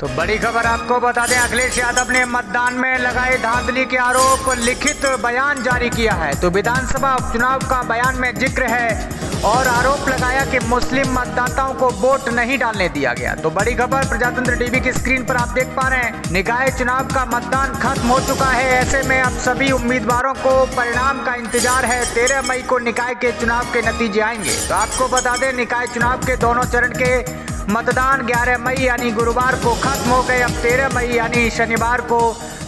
तो बड़ी खबर आपको बता दें, अखिलेश यादव ने मतदान में लगाए धांधली के आरोप लिखित बयान जारी किया है। तो विधानसभा उपचुनाव का बयान में जिक्र है और आरोप लगाया कि मुस्लिम मतदाताओं को वोट नहीं डालने दिया गया। तो बड़ी खबर प्रजातंत्र टीवी की स्क्रीन पर आप देख पा रहे हैं, निकाय चुनाव का मतदान खत्म हो चुका है। ऐसे में अब सभी उम्मीदवारों को परिणाम का इंतजार है। 13 मई को निकाय के चुनाव के नतीजे आएंगे। तो आपको बता दें, निकाय चुनाव के दोनों चरण के मतदान 11 मई यानी गुरुवार को खत्म हो गए। अब 13 मई यानी शनिवार को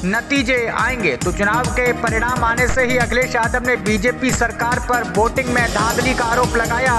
नतीजे आएंगे। तो चुनाव के परिणाम आने से ही अखिलेश यादव ने बीजेपी सरकार पर वोटिंग में धांधली का आरोप लगाया।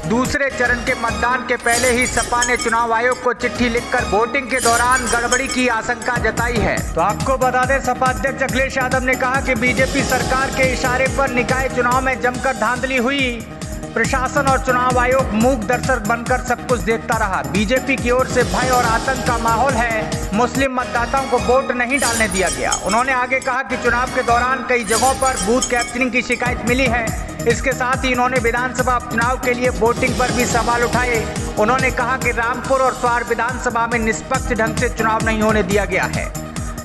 दूसरे चरण के मतदान के पहले ही सपा ने चुनाव आयोग को चिट्ठी लिखकर वोटिंग के दौरान गड़बड़ी की आशंका जताई है। तो आपको बता दें, सपा अध्यक्ष अखिलेश यादव ने कहा कि बीजेपी सरकार के इशारे पर निकाय चुनाव में जमकर धांधली हुई। प्रशासन और चुनाव आयोग मूक दर्शक बनकर सब कुछ देखता रहा। बीजेपी की ओर से भय और आतंक का माहौल है। मुस्लिम मतदाताओं को वोट नहीं डालने दिया गया। उन्होंने आगे कहा कि चुनाव के दौरान कई जगहों पर बूथ कैप्चरिंग की शिकायत मिली है। इसके साथ ही उन्होंने विधानसभा उपचुनाव के लिए वोटिंग पर भी सवाल उठाए। उन्होंने कहा कि रामपुर और स्वार विधानसभा में निष्पक्ष ढंग से चुनाव नहीं होने दिया गया है।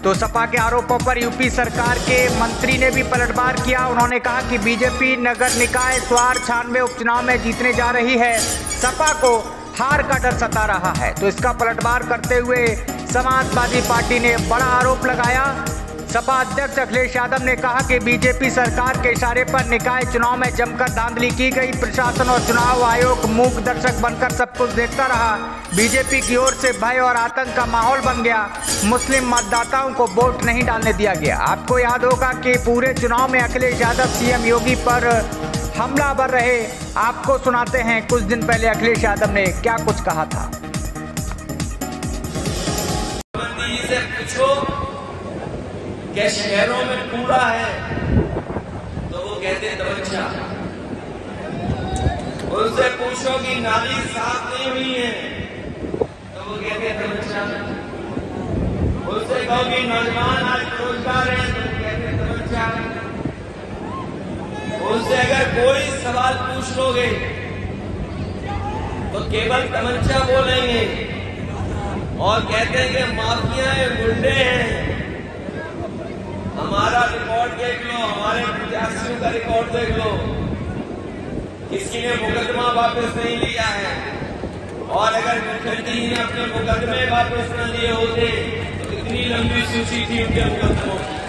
तो सपा के आरोपों पर यूपी सरकार के मंत्री ने भी पलटवार किया। उन्होंने कहा कि बीजेपी नगर निकाय स्वार 96 उपचुनाव में जीतने जा रही है। सपा को हार का डर सता रहा है। तो इसका पलटवार करते हुए समाजवादी पार्टी ने बड़ा आरोप लगाया। सपा अध्यक्ष अखिलेश यादव ने कहा कि बीजेपी सरकार के इशारे पर निकाय चुनाव में जमकर धांधली की गई। प्रशासन और चुनाव आयोग मूक दर्शक बनकर सब कुछ देखता रहा। बीजेपी की ओर से भय और आतंक का माहौल बन गया। मुस्लिम मतदाताओं को वोट नहीं डालने दिया गया। आपको याद होगा कि पूरे चुनाव में अखिलेश यादव सीएम योगी पर हमलावर रहे। आपको सुनाते हैं कुछ दिन पहले अखिलेश यादव ने क्या कुछ कहा था। क्या शहरों में कूड़ा है तो वो कहते हैं तवज्जा। उनसे पूछो कि नाली साफ नहीं हुई है तो वो कहते हैं तवज्जा। उनसे कहो कि नौजवान आज बेरोजगार है तो वो कहते हैं तवज्जा। उनसे अगर कोई सवाल पूछ लोगे तो केवल तवज्जा बोलेंगे और कहते हैं कि माफिया है, गुंडे हैं। हमारा रिकॉर्ड देख लो, हमारे प्रत्याशियों का रिकॉर्ड देख लो, किसी ने मुकदमा वापस नहीं लिया है। और अगर मुख्यमंत्री ने अपने मुकदमे वापस न लिए होते तो इतनी लंबी सूची थी उनके मुकदमों की।